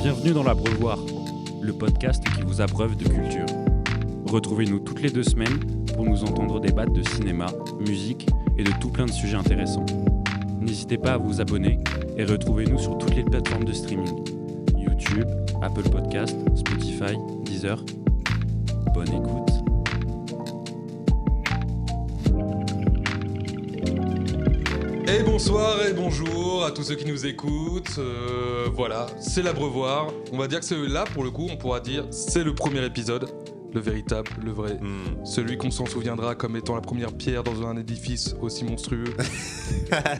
Bienvenue dans l'Abreuvoir, le podcast qui vous abreuve de culture. Retrouvez-nous toutes les 2 semaines pour nous entendre débattre de cinéma, musique et de tout plein de sujets intéressants. N'hésitez pas à vous abonner et retrouvez-nous sur toutes les plateformes de streaming. YouTube, Apple Podcasts, Spotify, Deezer. Bonne écoute. Et bonsoir et bonjour à tous ceux qui nous écoutent. Voilà, c'est l'Abreuvoir. On va dire que c'est là, pour le coup, on pourra dire c'est le premier épisode. Le véritable, le vrai. Celui qu'on s'en souviendra comme étant la première pierre dans un édifice aussi monstrueux.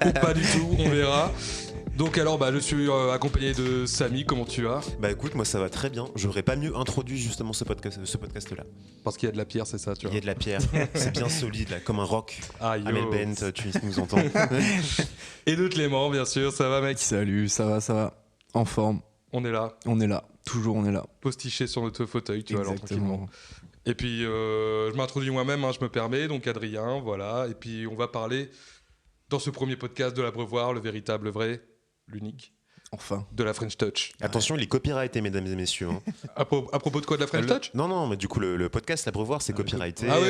Ou pas du tout, on verra. Donc alors, je suis accompagné de Samy, comment tu vas ? Bah écoute, moi ça va très bien. J'aurais pas mieux introduit justement ce podcast-là. Parce qu'il y a de la pierre, c'est ça, tu vois. Il y a de la pierre, c'est bien solide là, comme un rock. Ah, yo. Amel Bent, tu nous entends. Et de Clément, bien sûr, ça va mec ? Salut, ça va. En forme, On est là, toujours on est là. postiché sur notre fauteuil, tu vois, alors Exactement. tranquillement. Et puis, je m'introduis moi-même, je me permets, donc Adrien, voilà. Et puis, on va parler, dans ce premier podcast de l'Abreuvoir, le véritable, le vrai, l'unique, Enfin. de la French Touch. Attention, il est copyrighté, mesdames et messieurs. Hein. À propos de quoi, de la French Touch ? Non, mais du coup, le podcast L'Abreuvoir, c'est copyrighté. Ah oui,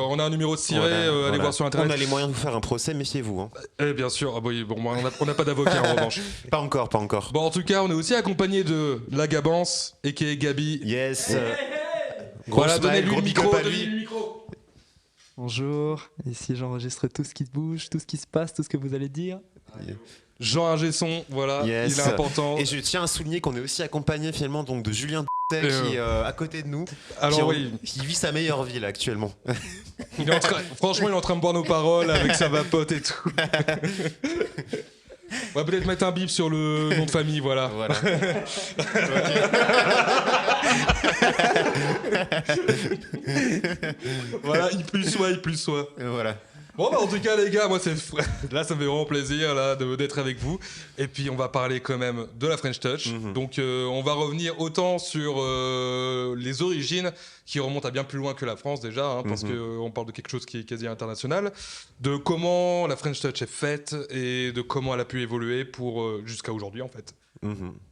on a un numéro de ciré, allez voir sur On Internet. a les moyens de vous faire un procès, méfiez-vous. Hein. Eh bien sûr, moi, on n'a pas d'avocat en revanche. Pas encore. Bon, en tout cas, on est aussi accompagné de la Gabance, a.k.a. Gabi. Yes. Voilà, donnez-lui gros le big up micro, à donnez-lui lui. le micro. Bonjour, ici j'enregistre tout ce qui bouge, tout ce qui se passe, tout ce que vous allez dire. Jean Ingesson, voilà, Yes. il est important. Et je tiens à souligner qu'on est aussi accompagné finalement donc, de Julien qui est à côté de nous. Alors qui vit sa meilleure vie là actuellement. Franchement, il est en train de boire nos paroles avec sa vapote et tout. On va peut-être mettre un bip sur le nom de famille, voilà. Voilà, il plus soit. Voilà. Bon, en tout cas, les gars, moi, là, ça me fait vraiment plaisir là, d'être avec vous. Et puis, on va parler quand même de la French Touch. Donc, on va revenir autant sur les origines qui remontent à bien plus loin que la France déjà, parce qu'on parle de quelque chose qui est quasi international, de comment la French Touch est faite et de comment elle a pu évoluer pour jusqu'à aujourd'hui, en fait.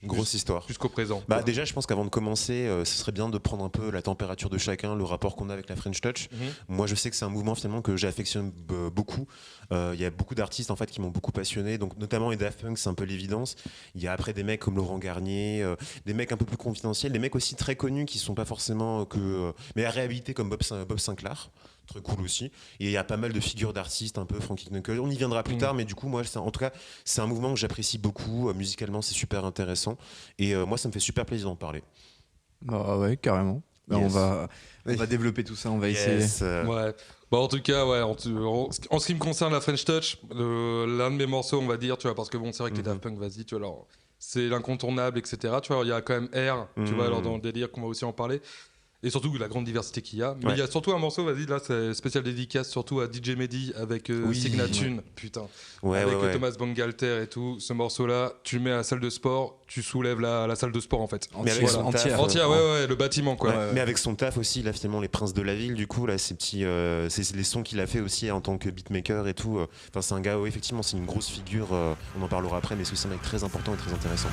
Grosse histoire. Jusqu'au présent. Déjà, je pense qu'avant de commencer, ce serait bien de prendre un peu la température de chacun, le rapport qu'on a avec la French Touch. Moi, je sais que c'est un mouvement finalement que j'affectionne beaucoup. Il y a beaucoup d'artistes en fait qui m'ont beaucoup passionné, donc notamment les Daft Punk, c'est un peu l'évidence. Il y a après des mecs comme Laurent Garnier, des mecs un peu plus confidentiels, des mecs aussi très connus qui sont pas forcément mais à réhabiliter comme Bob Sinclair. Très cool aussi. Et il y a pas mal de figures d'artistes, un peu Frankie Knuckles. On y viendra plus tard, mais du coup, moi, en tout cas, c'est un mouvement que j'apprécie beaucoup. Musicalement, c'est super intéressant. Et moi, ça me fait super plaisir d'en parler. Bah ouais, carrément. Yes. On va développer tout ça, on va essayer. Ouais. En tout cas, en ce qui me concerne la French Touch, l'un de mes morceaux, on va dire, tu vois, parce que bon, c'est vrai que les Daft Punk, vas-y, tu vois, alors, c'est l'incontournable, etc. Tu vois, il y a quand même R, tu vois, alors dans le délire qu'on va aussi en parler. Et surtout la grande diversité qu'il y a. Mais il y a surtout un morceau, vas-y, là, c'est spécial dédicace, surtout à DJ Mehdi avec Signatune, putain. Avec Thomas Bangalter et tout. Ce morceau-là, tu le mets à la salle de sport, tu soulèves la salle de sport, en fait. Mais avec son taf, entière, le bâtiment, quoi. Mais avec son taf aussi, là, finalement, les Princes de la Ville, du coup, là, ces petits, c'est les sons qu'il a fait aussi en tant que beatmaker et tout. Enfin, c'est un gars, effectivement, c'est une grosse figure. On en parlera après, mais c'est aussi un mec très important et très intéressant.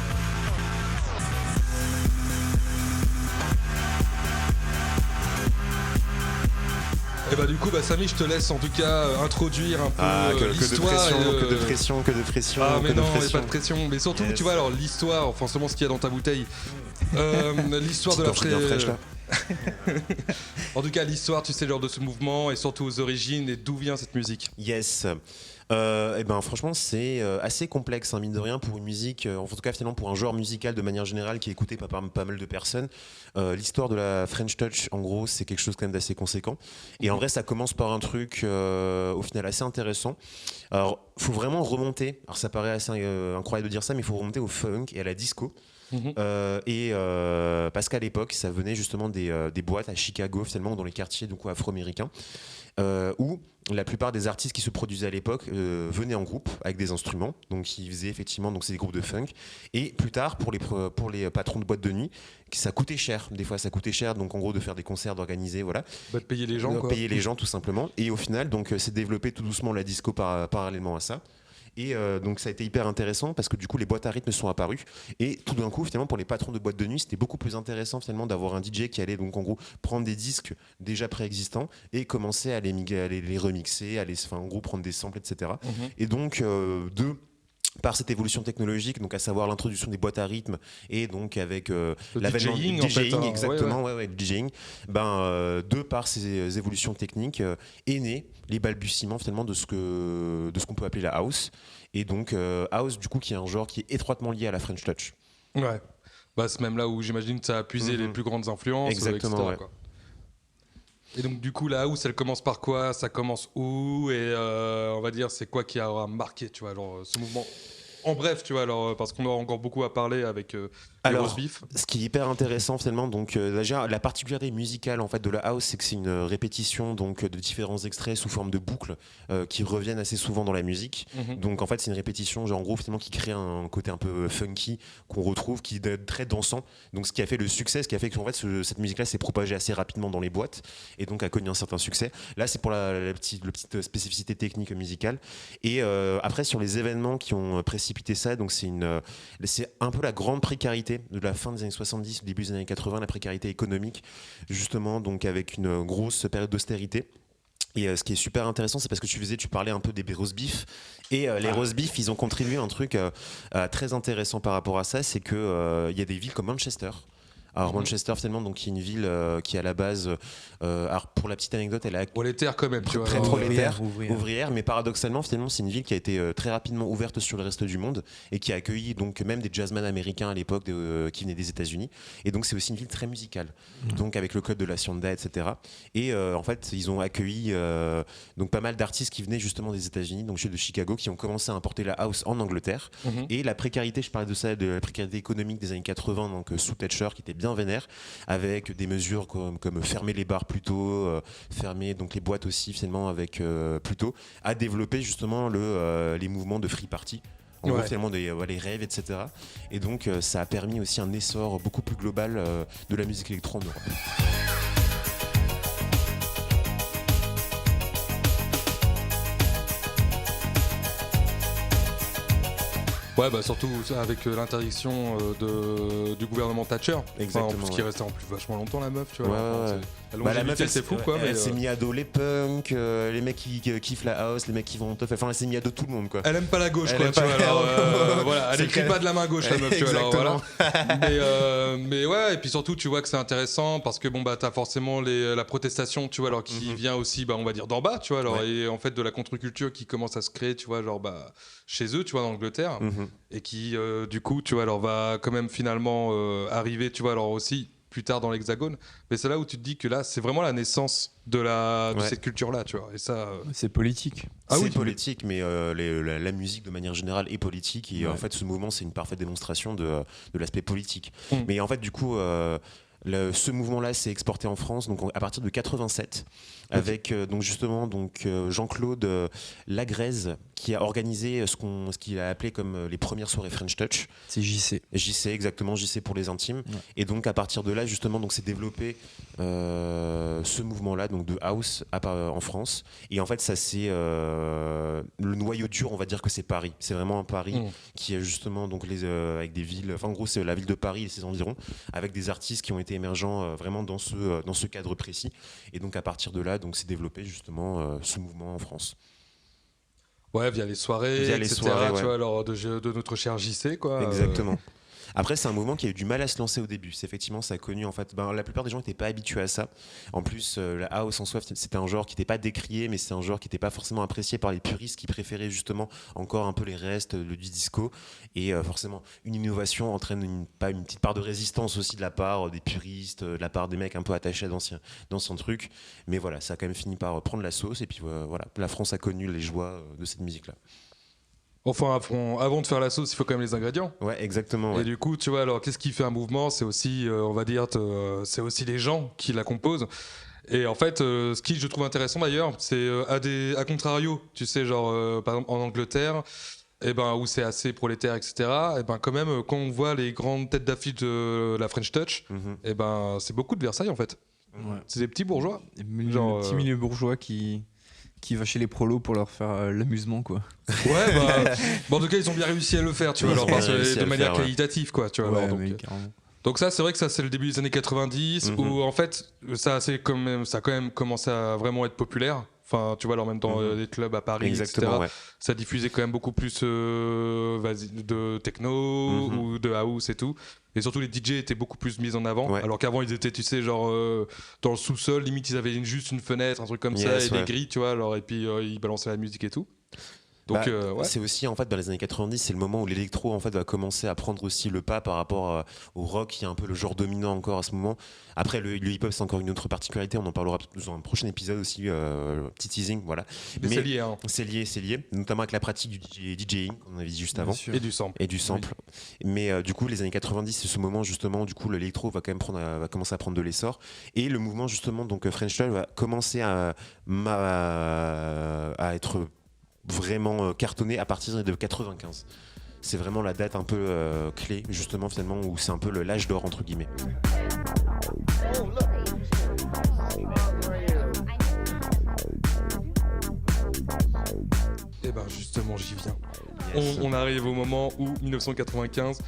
Et du coup, Samy, je te laisse en tout cas introduire un peu l'histoire. Que de pression. Ah, mais non, il n'y a pas de pression. Mais surtout, tu vois, alors l'histoire, enfin, seulement ce qu'il y a dans ta bouteille. L'histoire de la fraîche là. En tout cas, l'histoire, tu sais, genre de ce mouvement et surtout aux origines et d'où vient cette musique. Yes. Franchement, c'est assez complexe, mine de rien, pour une musique, en tout cas finalement pour un genre musical de manière générale qui est écouté par pas mal de personnes. L'histoire de la French Touch, en gros, c'est quelque chose quand même d'assez conséquent. Et en vrai, ça commence par un truc au final assez intéressant. Alors, faut vraiment remonter. Alors, ça paraît assez incroyable de dire ça, mais il faut remonter au funk et à la disco. Parce qu'à l'époque, ça venait justement des boîtes à Chicago, finalement, dans les quartiers afro-américains, où la plupart des artistes qui se produisaient à l'époque venaient en groupe avec des instruments, donc ils faisaient effectivement c'est des groupes de funk. Et plus tard, pour les patrons de boîtes de nuit, ça coûtait cher. Des fois, ça coûtait cher, donc en gros de faire des concerts, d'organiser, voilà. De payer les gens, quoi. Payer les gens, tout simplement. Et au final, donc c'est développé tout doucement la disco parallèlement à ça. Et donc ça a été hyper intéressant parce que du coup les boîtes à rythme sont apparues et tout d'un coup finalement pour les patrons de boîtes de nuit c'était beaucoup plus intéressant finalement d'avoir un DJ qui allait donc en gros prendre des disques déjà préexistants et commencer à les remixer, en gros prendre des samples, etc. Et donc par cette évolution technologique, donc à savoir l'introduction des boîtes à rythme et donc avec l'avènement DJing, du en fait, DJing, hein. exactement, le DJing, de par ces évolutions techniques est né les balbutiements finalement de ce qu'on peut appeler la house. Et donc house du coup qui est un genre qui est étroitement lié à la French Touch. Ouais. Bah, c'est même là où j'imagine que ça a puisé les plus grandes influences, Exactement, etc. ouais. Quoi. Et donc du coup la house elle commence par quoi? Ça commence où? Et on va dire c'est quoi qui a marqué, tu vois, alors, ce mouvement? En bref, tu vois, alors, parce qu'on aura encore beaucoup à parler avec les roast beef. Ce qui est hyper intéressant finalement, donc déjà la particularité musicale en fait de la house, c'est que c'est une répétition donc de différents extraits sous forme de boucles qui reviennent assez souvent dans la musique. Donc en fait c'est une répétition genre en gros finalement qui crée un côté un peu funky qu'on retrouve, qui est très dansant. Donc ce qui a fait le succès, ce qui a fait que en fait cette musique-là s'est propagée assez rapidement dans les boîtes et donc a connu un certain succès. Là c'est pour la petite spécificité technique musicale. Et après sur les événements qui ont précipité ça, donc c'est un peu la grande précarité de la fin des années 70, début des années 80, la précarité économique, justement, donc avec une grosse période d'austérité. Et ce qui est super intéressant, c'est parce que tu parlais un peu des roast beef. Et les roast beef, ils ont contribué à un truc très intéressant par rapport à ça, c'est qu'il y a des villes comme Manchester. Alors Manchester finalement donc qui est une ville qui à la base alors pour la petite anecdote elle a prolétaire quand même, tu vois, très prolétaire, ouvrière. ouvrière, mais paradoxalement finalement c'est une ville qui a été très rapidement ouverte sur le reste du monde et qui a accueilli donc même des jazzmen américains à l'époque qui venaient des États-Unis, et donc c'est aussi une ville très musicale, donc avec le club de la Hacienda, etc. Et en fait ils ont accueilli donc pas mal d'artistes qui venaient justement des États-Unis, donc ceux de Chicago, qui ont commencé à importer la house en Angleterre. Et la précarité, je parlais de ça, de la précarité économique des années 80, donc sous Thatcher, qui était bien vénère, avec des mesures comme fermer les bars plus tôt, fermer donc les boîtes aussi finalement avec plus tôt, a développé justement les mouvements de free party. En gros, finalement, les rêves, etc. Et donc, ça a permis aussi un essor beaucoup plus global de la musique électro en Europe. Ouais, bah surtout avec l'interdiction du gouvernement Thatcher. Exactement. Enfin, parce qu'il restait en plus vachement longtemps la meuf, tu vois. Ouais. La longévité, c'est fou, quoi. Elle s'est mis à dos les punks, les mecs qui kiffent la house, les mecs qui vont teuf. Enfin, elle s'est mis à dos tout le monde, quoi. Elle aime pas la gauche, Elle quoi, aime tu pas- vois. Alors, voilà, elle C'est écrit clair. pas de la main gauche, la meuf, tu vois. Alors, voilà. Exactement. Mais ouais, et puis surtout, tu vois que c'est intéressant parce que bon, bah, t'as forcément la protestation, tu vois, alors qui vient aussi, bah, on va dire, d'en bas, tu vois. Alors, et en fait, de la contre-culture qui commence à se créer, tu vois, genre, bah, chez eux, tu vois, en Angleterre. Et qui, du coup, tu vois, alors va quand même finalement arriver, tu vois, alors aussi plus tard dans l'Hexagone. Mais c'est là où tu te dis que là, c'est vraiment la naissance de cette culture-là, tu vois. Et ça. C'est politique. C'est politique, mais la musique de manière générale est politique. Et en fait, ce mouvement, c'est une parfaite démonstration de l'aspect politique. Mais en fait, du coup. Ce mouvement-là s'est exporté en France donc à partir de 87 avec donc justement Jean-Claude Lagrèze qui a organisé ce qu'il a appelé comme les premières soirées French Touch. C'est JC. Exactement, JC pour les intimes. Et donc à partir de là justement donc s'est développé ce mouvement-là donc de house en France. Et en fait ça c'est le noyau dur, on va dire que c'est Paris. C'est vraiment un Paris qui a justement donc avec des villes. Enfin en gros c'est la ville de Paris et ses environs avec des artistes qui ont été émergents vraiment dans ce cadre précis. Et donc à partir de là, donc s'est développé justement ce mouvement en France. Ouais, via les soirées, etc. Tu vois, alors de notre cher JC, quoi. Exactement. Après, c'est un mouvement qui a eu du mal à se lancer au début. C'est effectivement, ça a connu en fait. La plupart des gens n'étaient pas habitués à ça. En plus, la house en soi, c'était un genre qui n'était pas décrié, mais c'est un genre qui n'était pas forcément apprécié par les puristes qui préféraient justement encore un peu les restes du disco. Et forcément, une innovation entraîne une petite part de résistance aussi de la part des puristes, de la part des mecs un peu attachés dans son truc. Mais voilà, ça a quand même fini par prendre la sauce. Et puis voilà, la France a connu les joies de cette musique-là. Enfin, avant de faire la sauce, il faut quand même les ingrédients. Ouais, exactement. Et du coup, tu vois, alors qu'est-ce qui fait un mouvement? C'est aussi, on va dire, c'est aussi les gens qui la composent. Et en fait, ce qui je trouve intéressant d'ailleurs, c'est à contrario, tu sais, genre par exemple en Angleterre, où c'est assez prolétaire, etc. Quand même, quand on voit les grandes têtes d'affiche de la French Touch, c'est beaucoup de Versailles en fait. Ouais. C'est des petits bourgeois. Genre, petit milieu bourgeois qui qui va chez les prolos pour leur faire l'amusement, quoi. Ouais, en tout cas, ils ont bien réussi à le faire, tu vois, alors, de manière qualitative, quoi, tu vois. Ouais, alors, donc ça, c'est vrai que ça, c'est le début des années 90, où en fait, ça a quand même commencé à vraiment être populaire. Enfin, tu vois, alors même dans les clubs à Paris, etc., ça diffusait quand même beaucoup plus de techno ou de house et tout. Et surtout, les DJ étaient beaucoup plus mis en avant. Alors qu'avant, ils étaient, tu sais, genre dans le sous-sol, limite, ils avaient juste une fenêtre, un truc comme ça, et des grilles, tu vois, alors, et puis ils balançaient la musique et tout. Donc, c'est aussi en fait dans les années 90, c'est le moment où l'électro en fait va commencer à prendre aussi le pas par rapport au rock, qui est un peu le genre dominant encore à ce moment. Après le hip-hop, c'est encore une autre particularité, on en parlera dans un prochain épisode aussi, petit teasing, voilà. Mais c'est lié, hein. C'est lié, notamment avec la pratique du DJing qu'on avait dit juste avant, et du sample. Oui. Mais du coup les années 90, c'est ce moment justement, du coup l'électro va quand même va commencer à prendre de l'essor, et le mouvement justement donc French Touch va commencer à être vraiment cartonné à partir de 95. C'est vraiment la date un peu clé justement finalement, où c'est un peu l'âge d'or entre guillemets. Et ben justement, j'y viens. On arrive au moment où 1995,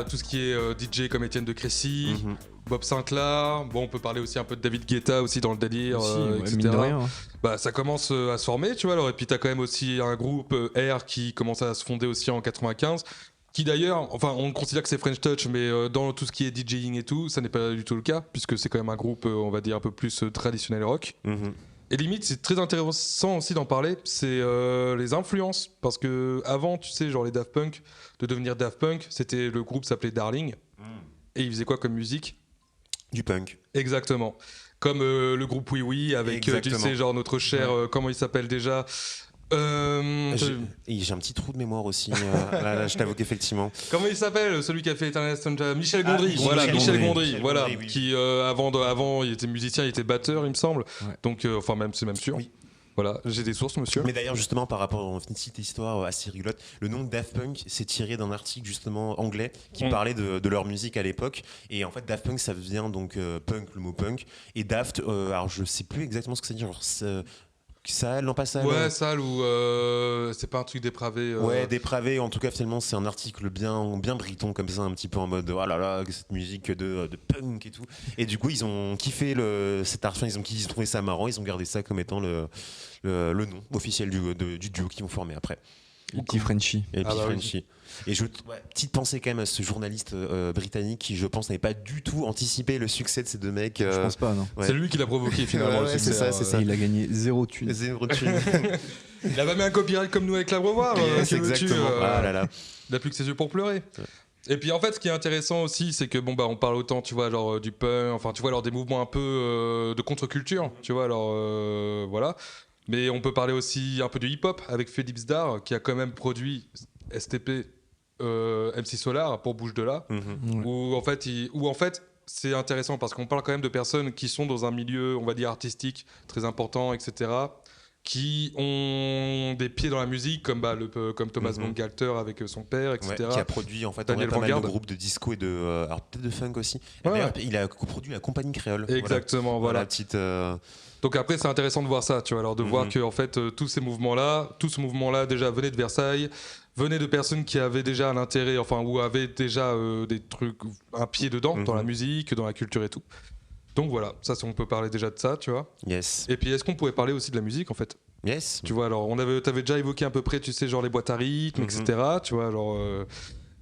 tout ce qui est DJ comme Étienne de Crécy, Bob Sinclair, on peut parler aussi un peu de David Guetta aussi dans le délire, etc. Mine de rien, ça commence à se former, tu vois. Alors, et puis t'as quand même aussi un groupe R qui commence à se fonder aussi en 95, qui d'ailleurs, enfin on considère que c'est French Touch, mais dans tout ce qui est DJing et tout, ça n'est pas du tout le cas, puisque c'est quand même un groupe, on va dire, un peu plus traditionnel rock. Et limite, c'est très intéressant aussi d'en parler, c'est les influences, parce que avant, tu sais, genre les Daft Punk, de devenir Daft Punk, c'était le groupe s'appelait Darling, et ils faisaient quoi comme musique ? Du punk. Exactement. Comme le groupe Oui Oui avec, tu sais, genre notre cher, comment il s'appelle déjà ? J'ai un petit trou de mémoire aussi. Là, je t'avoue qu'effectivement. Comment il s'appelle, celui qui a fait Eternal Sunshine ? Michel Gondry. Michel Gondry. Voilà. Oui. Qui avant, il était musicien, il était batteur, il me semble. Ouais. Donc, c'est même sûr. Oui. Voilà, j'ai des sources, monsieur. Mais d'ailleurs, justement, par rapport à une petite histoire assez rigolote, le nom de Daft Punk, c'est tiré d'un article justement anglais qui parlait de leur musique à l'époque. Et en fait, Daft Punk, ça vient donc punk, le mot punk. Et Daft, alors je sais plus exactement ce que ça dit, genre sale, non pas sale. Ouais, sale ou c'est pas un truc dépravé. Ouais, dépravé. En tout cas, finalement, c'est un article bien briton comme ça, un petit peu en mode oh là là, cette musique de punk et tout. Et du coup, ils ont kiffé cet article, ils ont trouvé ça marrant, ils ont gardé ça comme étant le nom officiel du duo qu'ils vont former après. Et petit Frenchie. Frenchie. Et petite pensée quand même à ce journaliste britannique qui, je pense, n'avait pas du tout anticipé le succès de ces deux mecs. Je pense pas, non. Ouais. C'est lui qui l'a provoqué finalement. C'est ça. Il a gagné 0 thune. Il a pas mis un copyright comme nous avec l'Abreuvoir. Exactement. Il n'a plus que ses yeux pour pleurer. Ouais. Et puis en fait, ce qui est intéressant aussi, c'est que on parle autant, tu vois, genre du punk, enfin, tu vois, alors des mouvements un peu de contre-culture, tu vois, alors voilà. Mais on peut parler aussi un peu du hip-hop avec Felix Dar, qui a quand même produit STP, MC Solar pour Bouge de là, où en fait c'est intéressant parce qu'on parle quand même de personnes qui sont dans un milieu, on va dire, artistique très important, etc., qui ont des pieds dans la musique, comme Thomas Bangalter avec son père, etc. Ouais, qui a produit en fait pas mal de groupes de disco et alors peut-être de funk aussi. Ouais. D'ailleurs, il a coproduit la Compagnie Créole. Exactement, voilà. Petite. Donc après, c'est intéressant de voir ça, tu vois, alors de voir que en fait tout ce mouvement-là déjà venait de Versailles, venait de personnes qui avaient déjà un intérêt, enfin ou avaient déjà des trucs, un pied dedans dans la musique, dans la culture et tout. Donc voilà, ça on peut parler déjà de ça, tu vois. Yes. Et puis est-ce qu'on pourrait parler aussi de la musique en fait ? Yes. Tu vois, alors t'avais déjà évoqué à peu près, tu sais, genre les boîtes à rythme, etc. Tu vois, alors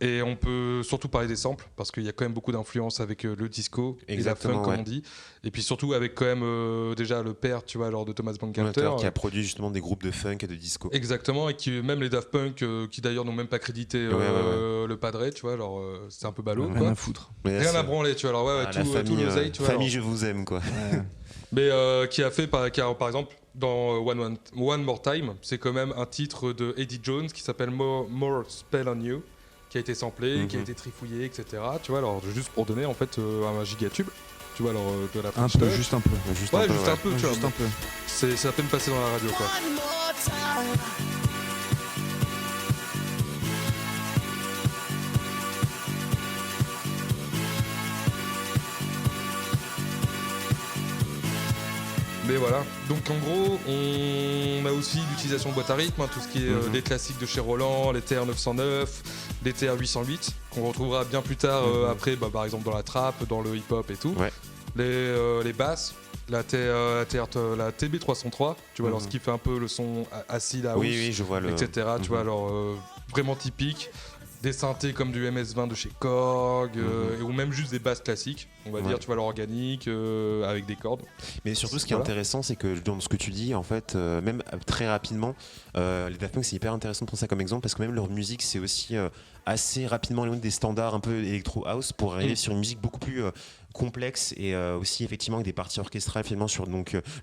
et on peut surtout parler des samples parce qu'il y a quand même beaucoup d'influence avec le disco et la funk comme on dit. Et puis surtout avec quand même déjà le père, tu vois, alors de Thomas Bangalter qui a produit justement des groupes de funk et de disco. Exactement, et qui même les Daft Punk qui d'ailleurs n'ont même pas crédité le padré, tu vois, alors c'est un peu ballot. Rien à foutre. Rien à branler, tu vois. Alors tout l'oseille, tu vois. Famille, je vous aime quoi. Mais qui a fait par exemple dans One More Time, c'est quand même un titre de Eddie Jones qui s'appelle More Spell on You, qui a été samplé, qui a été trifouillé, etc. Tu vois, alors juste pour donner en fait un gigatube, tu vois, alors de la French Touch. Juste un peu, tu vois. Juste un peu. C'est à peine passé dans la radio, quoi. Mais voilà. Donc en gros, on a aussi l'utilisation de boîte à rythme, hein, tout ce qui est des classiques de chez Roland, les TR 909, les TR 808, qu'on retrouvera bien plus tard après, par exemple dans la trap, dans le hip-hop et tout. Ouais. Les basses, la TB 303, tu vois, alors ce qui fait un peu le son acid house, Oui, je vois etc. Tu vois, alors vraiment typique. Des synthés comme du MS-20 de chez Korg, ou même juste des basses classiques, on va dire, tu vois, l'organique, avec des cordes. Mais surtout, ce qui est intéressant, c'est que dans ce que tu dis, en fait, même très rapidement, les Daft Punk, c'est hyper intéressant de prendre ça comme exemple, parce que même leur musique, c'est aussi assez rapidement éloigné des standards un peu électro house pour arriver sur une musique beaucoup plus complexe et aussi effectivement avec des parties orchestrales finalement sur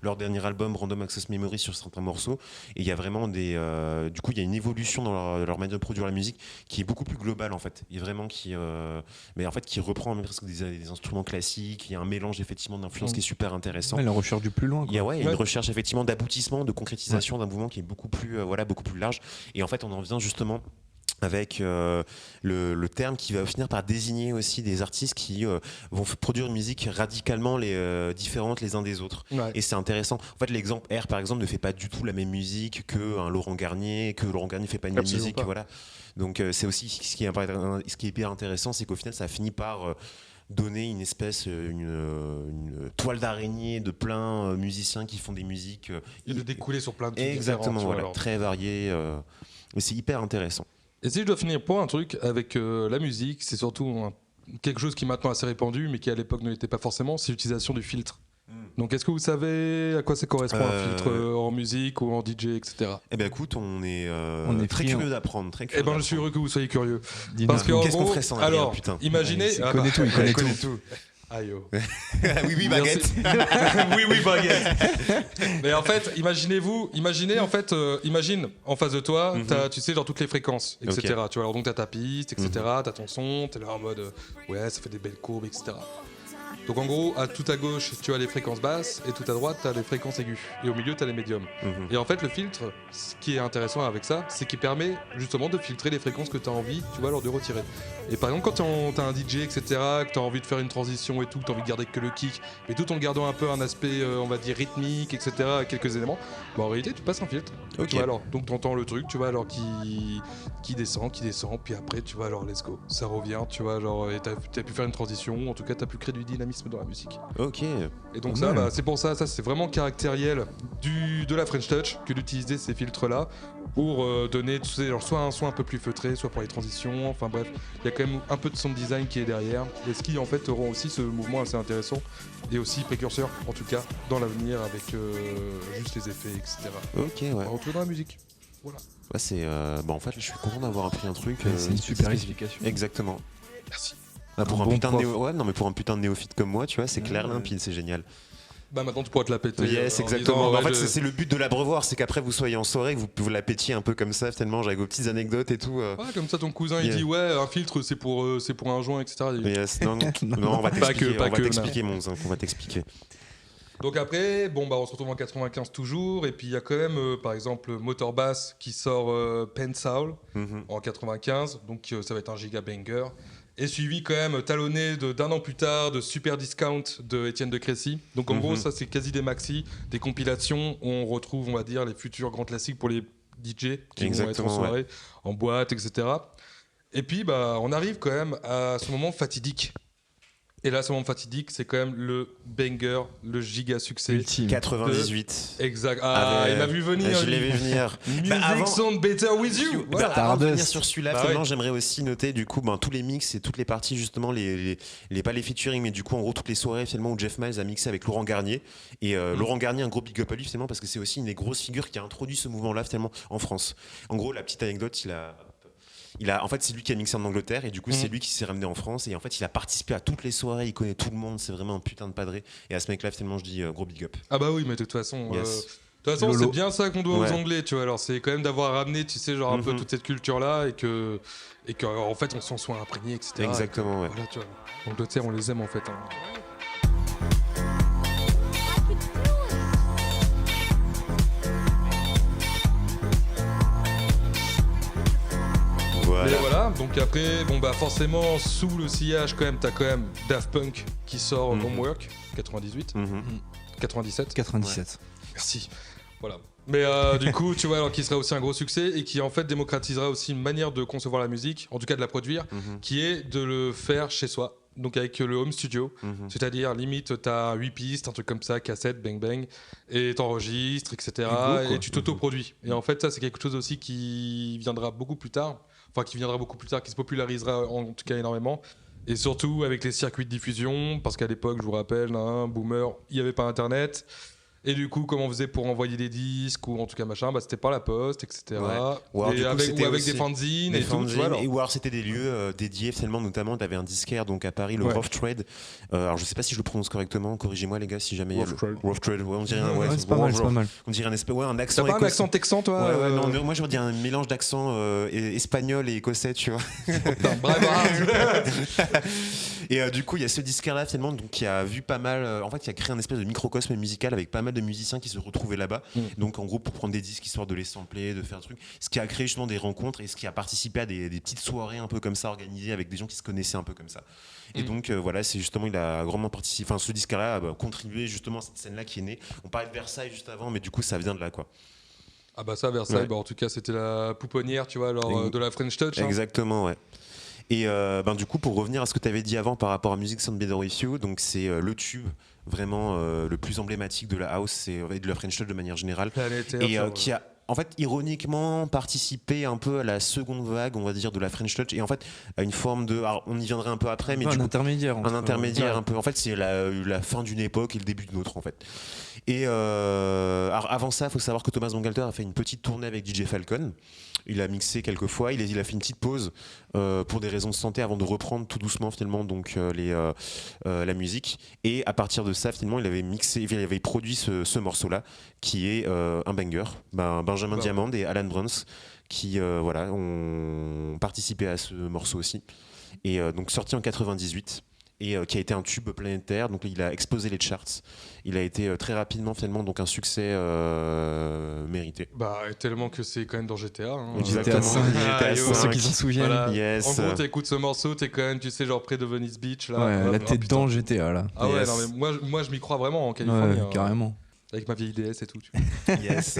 leur dernier album Random Access Memory sur certains morceaux, et il y a vraiment du coup il y a une évolution dans leur manière de produire la musique qui est beaucoup plus globale en fait, et vraiment qui reprend même presque des instruments classiques. Il y a un mélange effectivement d'influences qui est super intéressant. La recherche du plus loin, quoi. Il y a une recherche effectivement d'aboutissement, de concrétisation d'un mouvement qui est beaucoup plus large, et en fait on en vient justement avec le terme qui va finir par désigner aussi des artistes qui vont produire une musique radicalement différente les uns des autres. Ouais. Et c'est intéressant. En fait, l'exemple R, par exemple, ne fait pas du tout la même musique qu'un Laurent Garnier, ne fait pas une même musique. Voilà. Donc c'est aussi ce qui est hyper intéressant, c'est qu'au final, ça finit par donner une espèce, une toile d'araignée de plein musiciens qui font des musiques... et de découler sur plein de trucs exactement, voilà, très variés. Mais c'est hyper intéressant. Et si je dois finir pour un truc avec la musique, c'est surtout quelque chose qui est maintenant assez répandu, mais qui à l'époque ne l'était pas forcément, c'est l'utilisation du filtre. Donc est-ce que vous savez à quoi ça correspond un filtre en musique ou en DJ, etc. Eh bien écoute, on est très curieux d'apprendre. Eh ben je suis heureux que vous soyez curieux. Parce que qu'est-ce qu'on ferait sans alors, putain. Imaginez... Il connaît tout. Aïe oh. Oui baguette. oui baguette. Mais en fait, imagine en face de toi, t'as, tu sais, genre toutes les fréquences, etc. Okay. Tu vois, alors donc t'as ta piste, etc. T'as ton son, t'es là en mode ouais, ça fait des belles courbes, etc. Donc en gros, tout à gauche, tu as les fréquences basses, et tout à droite, tu as les fréquences aiguës. Et au milieu, tu as les médiums. Et en fait, le filtre, ce qui est intéressant avec ça, c'est qu'il permet justement de filtrer les fréquences que tu as envie, tu vois, alors de retirer. Et par exemple, quand tu as un DJ, etc., que tu as envie de faire une transition et tout, que tu as envie de garder que le kick, mais tout en gardant un peu un aspect, on va dire, rythmique, etc., quelques éléments, en réalité, tu passes un filtre. Okay. Tu vois, alors, donc tu entends le truc, tu vois, alors qui descend, puis après, tu vois, alors let's go. Ça revient, tu vois, genre, et tu as pu faire une transition, en tout cas, tu as pu créer du dynamisme dans la musique. Ok. Et donc ça, c'est pour ça c'est vraiment caractériel de la French Touch que d'utiliser ces filtres-là pour donner, tu sais, genre, soit un son un peu plus feutré, soit pour les transitions, enfin bref, il y a quand même un peu de sound design qui est derrière, et ce qui en fait rend aussi ce mouvement assez intéressant, et aussi précurseur, en tout cas, dans l'avenir avec juste les effets, etc. Ok, ouais. On va retrouver dans la musique. Voilà. Ouais, c'est... en fait, je suis content d'avoir appris un truc. C'est une super explication. Exactement. Merci. Pour un putain de néophyte comme moi, tu vois, c'est clair, limpide, c'est génial. Bah maintenant tu pourras te la péter. Yes, exactement. En fait, c'est le but de l'abreuvoir, c'est qu'après vous soyez en soirée, que vous la pétiez un peu comme ça, tellement avec vos petites anecdotes et tout. Ouais, comme ça ton cousin il dit ouais, un filtre c'est pour un joint, etc. Yes, non, on va t'expliquer, mon zinc, on va t'expliquer. Donc après, on se retrouve en 95 toujours, et puis il y a quand même, par exemple, Motor Bass qui sort Pen Soul en 95, donc ça va être un giga banger. Et suivi quand même talonné d'un an plus tard de Super Discount de Étienne de Crécy. Donc en gros, ça c'est quasi des maxi, des compilations où on retrouve, on va dire, les futurs grands classiques pour les DJ qui vont être en soirée, en boîte, etc. Et puis on arrive quand même à ce moment fatidique. Et là, ce moment fatidique, c'est quand même le banger, le giga succès. Ultime. 98. Exact. Ah, il m'a vu venir. Je l'ai vu venir. Music sound better with you. Voilà. Avant de venir sur celui-là, j'aimerais aussi noter du coup tous les mix et toutes les parties justement, pas les featuring, mais du coup en gros toutes les soirées finalement où Jeff Miles a mixé avec Laurent Garnier. Et Laurent Garnier, un gros big up à lui finalement parce que c'est aussi une des grosses figures qui a introduit ce mouvement-là finalement en France. En gros, la petite anecdote, en fait, c'est lui qui a mixé en Angleterre et du coup, c'est lui qui s'est ramené en France. Et en fait, il a participé à toutes les soirées, il connaît tout le monde, c'est vraiment un putain de padré. Et à ce mec-là, finalement, je dis gros big up. Ah bah oui, mais de toute façon, c'est bien ça qu'on doit aux Anglais, tu vois. Alors, c'est quand même d'avoir ramené, tu sais, genre un peu toute cette culture-là et que en fait, on s'en soit imprégné, etc. Exactement, ouais. Voilà, tu vois. L'Angleterre, on les aime en fait. Mais voilà, donc après, forcément, sous le sillage, quand même, t'as quand même Daft Punk qui sort Homework, 98. 97. 97. Merci. Voilà. Mais du coup, tu vois, alors qui serait aussi un gros succès et qui en fait démocratisera aussi une manière de concevoir la musique, en tout cas de la produire, qui est de le faire chez soi. Donc avec le home studio, c'est-à-dire limite t'as 8 pistes, un truc comme ça, cassette, bang bang, et t'enregistres, etc. Et tu t'auto-produis. Et en fait ça c'est quelque chose aussi qui viendra beaucoup plus tard, qui se popularisera en tout cas énormément. Et surtout avec les circuits de diffusion, parce qu'à l'époque, je vous rappelle, boomer, il n'y avait pas internet. Et du coup, comment on faisait pour envoyer des disques ou en tout cas machin, c'était par la poste, etc. Ouais. Et avec des fanzines et tout. Tu vois, ou alors c'était des lieux dédiés, finalement, notamment, tu avais un disquaire donc à Paris, le Rough Trade. Alors je sais pas si je le prononce correctement, corrigez-moi les gars si jamais. Rough Trade, on dirait c'est pas mal. On dirait un accent. T'as pas un accent texan, toi Ouais, non, moi je dirais un mélange d'accent espagnol et écossais, tu vois. Et du coup, il y a ce disquaire-là, finalement, donc, qui a vu pas mal. En fait, qui a créé un espèce de microcosme musical avec pas mal de musiciens qui se retrouvaient là-bas. Donc, en gros, pour prendre des disques, histoire de les sampler, de faire un truc. Ce qui a créé justement des rencontres et ce qui a participé à des petites soirées un peu comme ça, organisées avec des gens qui se connaissaient un peu comme ça. Et donc, voilà, c'est justement, il a grandement participé. Enfin, ce disque-là a contribué justement à cette scène-là qui est née. On parlait de Versailles juste avant, mais du coup, ça vient de là, quoi. Ah, bah, ça, Versailles, en tout cas, c'était la pouponnière, tu vois, alors, de la French Touch. Exactement, ouais. Et du coup, pour revenir à ce que tu avais dit avant par rapport à Music Sound Better With You, donc c'est le tube vraiment le plus emblématique de la house et de la French Touch de manière générale, et qui a en fait ironiquement participé un peu à la seconde vague, on va dire, de la French Touch, et en fait à une forme de, alors on y viendra un peu après, mais un intermédiaire un peu. En fait, c'est la fin d'une époque et le début d'une autre, en fait. Et alors avant ça, il faut savoir que Thomas Bangalter a fait une petite tournée avec DJ Falcon. Il a mixé quelques fois, il a fait une petite pause pour des raisons de santé avant de reprendre tout doucement finalement donc la musique. Et à partir de ça, finalement, il avait produit ce morceau-là qui est un banger. Benjamin Diamond et Alan Bruns qui ont participé à ce morceau aussi. Et donc sorti en 98. Et qui a été un tube planétaire, donc il a explosé les charts. Il a été très rapidement finalement donc un succès mérité. Tellement que c'est quand même dans GTA. GTA 5, pour ceux qui s'en souviennent. Voilà. Yes. En gros, t'écoutes ce morceau, t'es quand même, tu sais, genre près de Venice Beach. Là, ouais, là t'es dans GTA là. Ah ouais, non, mais moi je m'y crois vraiment en Californie. Ouais, carrément. Avec ma vieille DS et tout. Tu vois. Yes.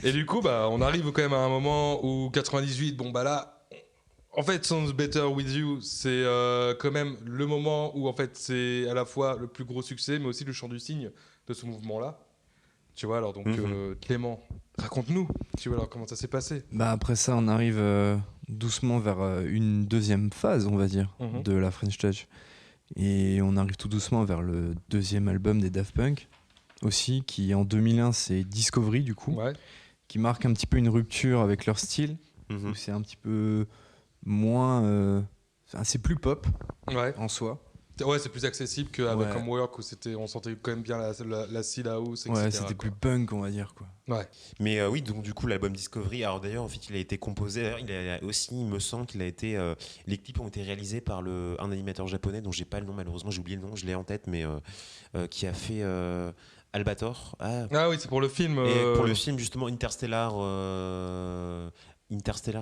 Et du coup, on arrive quand même à un moment où 98, là. En fait, Sounds Better With You, c'est quand même le moment où en fait c'est à la fois le plus gros succès, mais aussi le chant du cygne de ce mouvement-là. Tu vois, alors donc Clément, raconte-nous. Tu vois alors comment ça s'est passé. Après ça, on arrive doucement vers une deuxième phase, on va dire, de la French Touch, et on arrive tout doucement vers le deuxième album des Daft Punk aussi, qui en 2001 c'est Discovery du coup, qui marque un petit peu une rupture avec leur style, où c'est un petit peu moins c'est plus pop en soi. Ouais, c'est plus accessible qu'avec Homework où on sentait quand même bien la style house, etc. Ouais, c'était plus punk, on va dire, quoi. Ouais. Mais oui, donc du coup l'album Discovery, alors d'ailleurs en fait il a été composé, il me semble qu'il a été les clips ont été réalisés par un animateur japonais dont j'ai pas le nom, malheureusement j'ai oublié le nom, je l'ai en tête, mais qui a fait Albator. Ah oui, c'est pour le film. Et pour le film justement Interstellar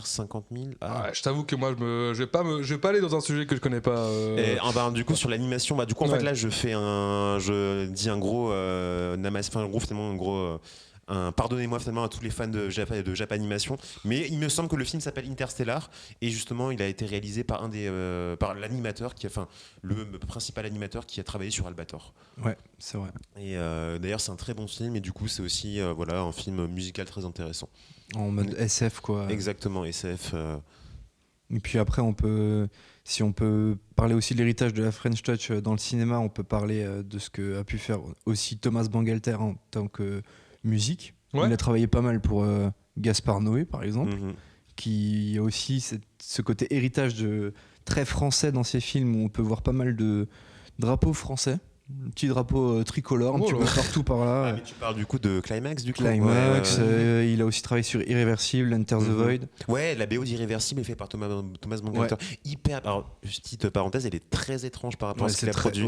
50 000. Je t'avoue que moi je vais pas aller dans un sujet que je connais pas. Et, du coup sur l'animation, du coup en fait là je dis un gros pardonnez-moi finalement à tous les fans de Japanimation, mais il me semble que le film s'appelle Interstellar et justement il a été réalisé par par l'animateur le principal animateur qui a travaillé sur Albator. Ouais, c'est vrai. Et d'ailleurs c'est un très bon film et du coup c'est aussi un film musical très intéressant. En mode SF quoi. Exactement, SF. Et puis après si on peut parler aussi de l'héritage de la French Touch dans le cinéma, on peut parler de ce que a pu faire aussi Thomas Bangalter en tant que musique. Il a travaillé pas mal pour Gaspard Noé par exemple, qui a aussi ce côté héritage très français dans ses films où on peut voir pas mal de drapeaux français. Un petit drapeau tricolore un petit peu partout par là. Mais tu parles du coup de Climax du coup. Climax, il a aussi travaillé sur Irréversible, Enter the Void. Ouais, la BO d'Irréversible est faite par Thomas Bangalter. Alors, petite parenthèse, elle est très étrange par rapport à ce qu'il a produit.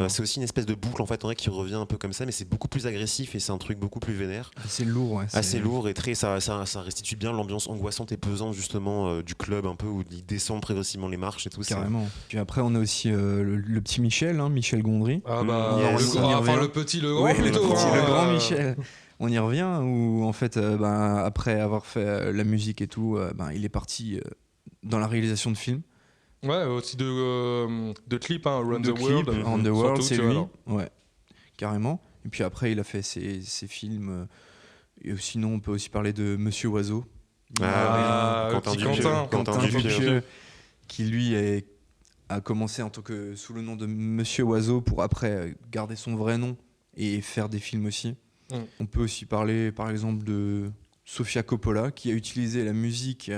C'est aussi une espèce de boucle en fait, qui revient un peu comme ça, mais c'est beaucoup plus agressif et c'est un truc beaucoup plus vénère. Assez lourd. Assez lourd et ça restitue bien l'ambiance angoissante et pesante justement du club un peu où il descend progressivement les marches et tout. Carrément. Puis après, on a aussi le petit Michel Gondry. Ah bah, Yes. le petit, le grand Ouais, plutôt. le grand Michel. On y revient, où en fait, après avoir fait la musique et tout, il est parti dans la réalisation de films. Ouais, aussi de clips, hein, Run de the clips, World. On the World, surtout, c'est tu vois, lui. alors. Ouais, carrément. Et puis après, il a fait ses films. Et sinon, on peut aussi parler de Monsieur Oiseau. Quentin petit Dupieux. Quentin Dupieux, qui lui a commencé en tant que sous le nom de Monsieur Oiseau pour après garder son vrai nom et faire des films aussi. On peut aussi parler par exemple de Sofia Coppola qui a utilisé la musique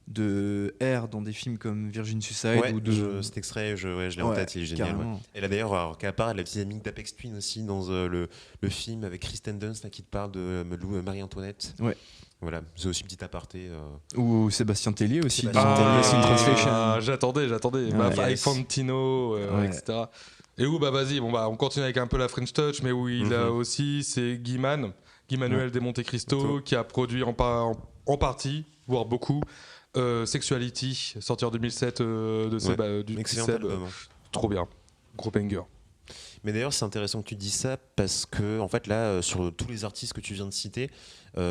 de R dans des films comme Virgin Suicide ou de... cet extrait, je l'ai en tête, il est génial. Ouais. Elle a d'ailleurs, qu'à part, elle a petite amie d'Apex Twin aussi dans le film avec Kristen Dunst qui te parle de Marie-Antoinette. Ouais. Voilà, c'est aussi petit aparté. Ou Sébastien Tellier aussi. J'attendais. Avec Fantino, Ouais. etc. Et où, vas-y, on continue avec un peu la French Touch, mais où il a aussi, c'est Guy Manuel de Monte Cristo, qui a produit en partie, voire beaucoup, Sexuality, sorti en 2007 du excellent Seb. album. Trop bien, gros banger. Mais d'ailleurs, c'est intéressant que tu dises ça parce que, en fait, là, sur tous les artistes que tu viens de citer,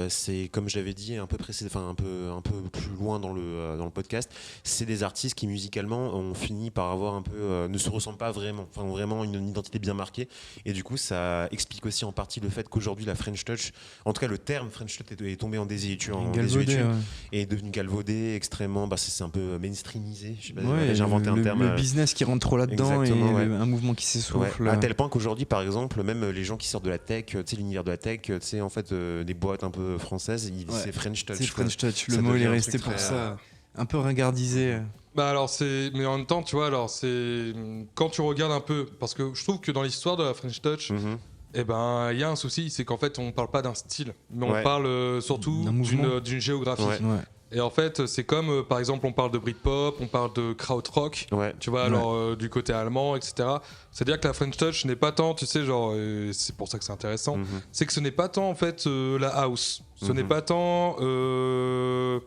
c'est comme j'avais dit un peu un peu plus loin dans le podcast, c'est des artistes qui musicalement ont fini par avoir un peu ne se ressemblent pas vraiment, enfin vraiment une identité bien marquée, et du coup ça explique aussi en partie le fait qu'aujourd'hui la French Touch, en tout cas le terme French Touch est tombé en désuétude, et est devenu galvaudé extrêmement, c'est un peu mainstreamisé. Je sais pas, j'ai inventé un terme. Le business qui rentre trop là-dedans et un mouvement qui s'essouffle. À tel point qu'aujourd'hui, par exemple, même les gens qui sortent de la tech, tu sais, l'univers de la tech, tu sais, en fait, des boîtes un peu françaises, c'est French Touch. C'est French Touch, le mot il est resté pour ça. Un peu ringardisé. Mais en même temps, tu vois, c'est quand tu regardes un peu, parce que je trouve que dans l'histoire de la French Touch, il y a un souci, c'est qu'en fait, on parle pas d'un style, mais on parle surtout d'une géographie. Ouais. Et en fait, c'est comme, par exemple, on parle de Britpop, on parle de Krautrock, tu vois, alors du côté allemand, etc. C'est-à-dire que la French Touch n'est pas tant, tu sais, genre, c'est pour ça que c'est intéressant, c'est que ce n'est pas tant, en fait, la house. Ce n'est pas tant, on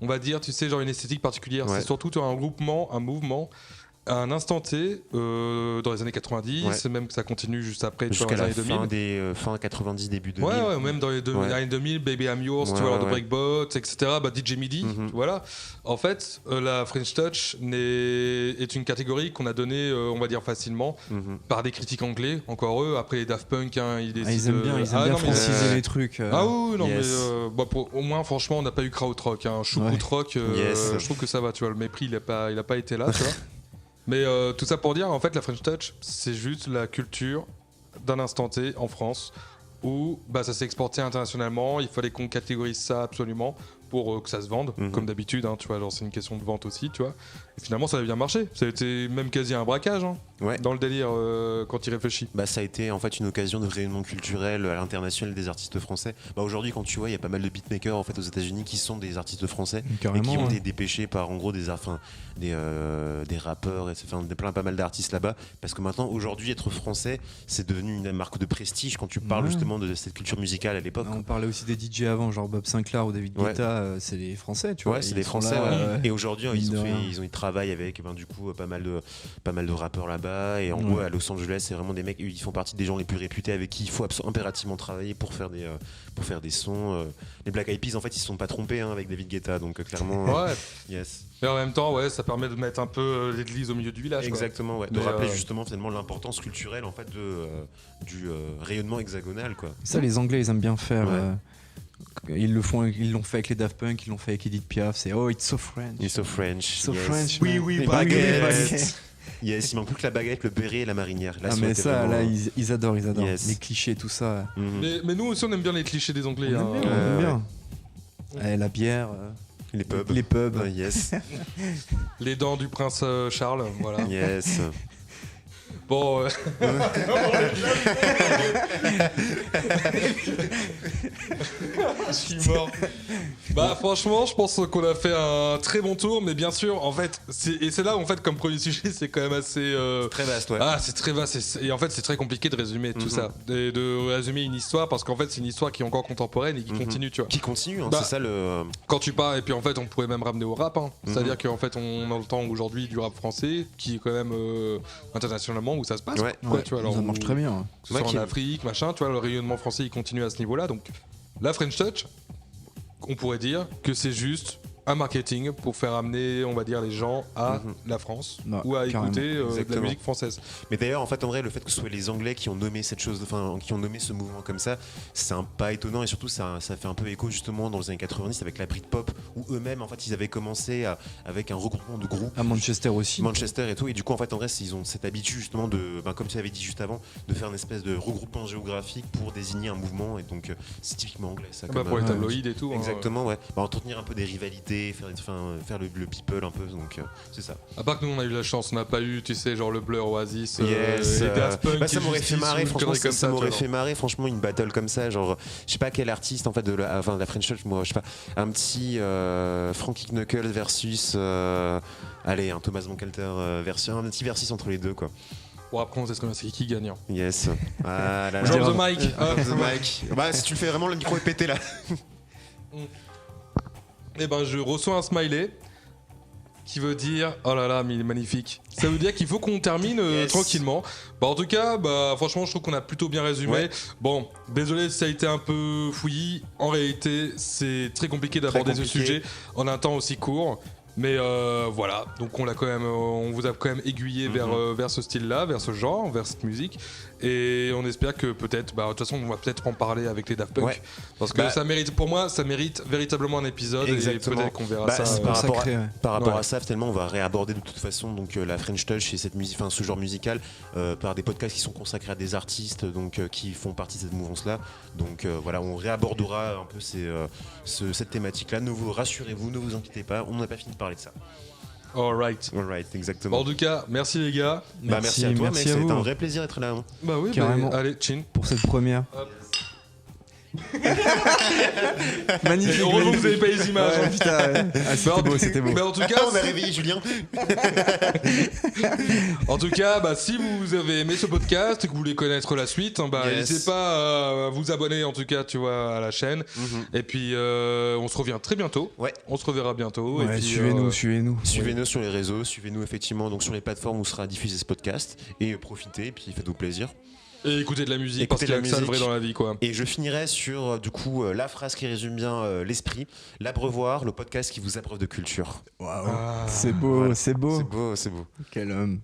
va dire, tu sais, genre une esthétique particulière. C'est surtout un mouvement, à un instant T, dans les années 90, même que ça continue juste après, tu vois, jusqu'à les années 2000. fin 90, début 2000. Ouais, même dans les années 2000, Baby I'm Yours, tu vois, de Breakbot, etc. DJ Midi, voilà. En fait, la French Touch est une catégorie qu'on a donnée, on va dire facilement, par des critiques anglais, encore eux. Après les Daft Punk, ils aiment bien franciser les trucs. Au moins, franchement, on n'a pas eu Krautrock, Choucroute Rock. Je trouve que ça va, tu vois, le mépris, il a pas été là, tu vois. Mais tout ça pour dire, en fait, la French Touch, c'est juste la culture d'un instant T en France où ça s'est exporté internationalement. Il fallait qu'on catégorise ça absolument pour que ça se vende, comme d'habitude. Tu vois, genre c'est une question de vente aussi, tu vois. Et finalement, ça a bien marché. Ça a été même quasi un braquage dans le délire quand il réfléchit. Ça a été en fait une occasion de rayonnement culturel à l'international des artistes français. Aujourd'hui, quand tu vois, il y a pas mal de beatmakers en fait aux États-Unis qui sont des artistes français et qui ont été dépêchés par en gros des rappeurs, pas mal d'artistes là-bas. Parce que maintenant, aujourd'hui, être français, c'est devenu une marque de prestige quand tu parles justement de cette culture musicale à l'époque. On parlait aussi des DJ avant, genre Bob Sinclair ou David Guetta. C'est des Français, tu vois. Ouais, c'est des Français. Et aujourd'hui, ils travaillent avec du coup pas mal de rappeurs là-bas. Et en gros, à Los Angeles, c'est vraiment des mecs. Ils font partie des gens les plus réputés avec qui il faut impérativement travailler pour faire des sons. Les Black Eyed Peas, en fait, ils se sont pas trompés avec David Guetta, donc clairement. Yes. Et en même temps, ça permet de mettre un peu l'église au milieu du village. Exactement, de rappeler justement finalement l'importance culturelle en fait du rayonnement hexagonal, quoi. Ça, les Anglais, ils aiment bien faire. Ils l'ont fait avec les Daft Punk, ils l'ont fait avec Edith Piaf. C'est it's so French. It's so French. So French. Oui, baguette. Yes, il manque plus que la baguette, le béret et la marinière. Là, mais ça, vraiment... là, ils adorent. Yes. Les clichés, tout ça. Mais nous aussi, on aime bien les clichés des Anglais. On aime bien. La bière. Les pubs. Les pubs. Yes. Les dents du prince Charles, voilà. Yes. Bon. Je suis mort. Franchement, je pense qu'on a fait un très bon tour, mais bien sûr, en fait, c'est là où en fait, comme premier sujet, c'est quand même assez très vaste, ouais. C'est très vaste, et en fait, c'est très compliqué de résumer tout ça, de résumer une histoire, parce qu'en fait, c'est une histoire qui est encore contemporaine et qui continue, tu vois. Qui continue, c'est ça le. Quand tu parles, et puis en fait, on pourrait même ramener au rap, c'est-à-dire qu'en fait, on entend aujourd'hui du rap français qui est quand même internationalement où ça se passe. Ouais. Quoi, tu vois, alors, ça marche très bien. que ce soit Ouais, en Afrique, machin, tu vois, le rayonnement français il continue à ce niveau-là. Donc la French Touch, on pourrait dire que c'est juste un marketing pour faire amener, on va dire, les gens à la France Ouais, ou à carrément. écouter de la Exactement. musique française. Mais d'ailleurs, en fait, en vrai, le fait que ce soit les Anglais qui ont nommé cette chose, enfin, qui ont nommé ce mouvement comme ça, c'est pas étonnant et surtout, ça fait un peu écho justement dans les années 90 avec la Britpop, où eux-mêmes, en fait, ils avaient commencé avec un regroupement de groupes. À Manchester aussi. Manchester et tout, et du coup, en fait, en vrai, ils ont cette habitude justement de, comme tu l'avais dit juste avant, de faire une espèce de regroupement géographique pour désigner un mouvement, et donc c'est typiquement anglais, ça. Bah, pour les tabloïds et tout. Exactement, ouais. Entretenir un peu des rivalités, faire le people un peu, donc c'est ça. À part que nous on a eu la chance, on n'a pas eu, tu sais, genre le Blur Oasis Yes, et Daft Punk. ça m'aurait fait marrer, franchement, ça m'aurait tu fait marrer, franchement, une battle comme ça, genre, je sais pas quel artiste en fait de la French Touch, moi, je sais pas, un petit Frankie Knuckles versus, allez, un Thomas Bangalter versus, un petit versus entre les deux, quoi. Bon, après on sait très bien c'est qui gagnant. Yes. Ah là là. Drop the mic. Drop the mic. Bah, si tu le fais vraiment, le micro est pété là. Et ben je reçois un smiley qui veut dire oh là là mais il est magnifique. Ça veut dire qu'il faut qu'on termine tranquillement. Bah en tout cas franchement je trouve qu'on a plutôt bien résumé. Ouais. Bon désolé si ça a été un peu fouillis. En réalité c'est très compliqué d'aborder ce sujet en un temps aussi court. Mais voilà, donc on vous a quand même aiguillé vers ce style-là, vers ce genre, vers cette musique, et on espère que peut-être, de toute façon, on va peut-être en parler avec les Daft Punk, parce que ça mérite, pour moi, ça mérite véritablement un épisode. Exactement. Et peut-être qu'on verra ça. Par rapport à ça, finalement, on va réaborder de toute façon donc la French Touch et cette musique, enfin ce genre musical, par des podcasts qui sont consacrés à des artistes, donc qui font partie de cette mouvance-là. Donc voilà, on réabordera un peu cette thématique-là. Rassurez-vous, ne vous inquiétez pas, on n'a pas fini de parler de ça. Alright, exactement. En tout cas, merci les gars. Merci à toi, mec, ça a vous. été un vrai plaisir d'être là. Hein. Bah oui, carrément. Allez, chin. Pour cette première. Magnifique. Heureusement que vous n'avez pas les images. Ouais, putain, c'était beau. Mais en tout cas, on a réveillé Julien. En tout cas, si vous avez aimé ce podcast et que vous voulez connaître la suite, n'hésitez pas à vous abonner en tout cas, tu vois, à la chaîne. Et puis on se revient très bientôt. Ouais. On se reverra bientôt. Ouais, et puis, suivez-nous. Suivez-nous sur les réseaux, suivez-nous effectivement donc sur les plateformes où sera diffusé ce podcast et profitez et puis faites-vous plaisir. Et écoutez de la musique parce qu'il y a que ça de vrai dans la vie, quoi. Et je finirai sur du coup la phrase qui résume bien l'esprit, l'Abreuvoir, le podcast qui vous abreuve de culture. Waouh, c'est beau, Voilà. c'est beau. C'est beau. Quel homme.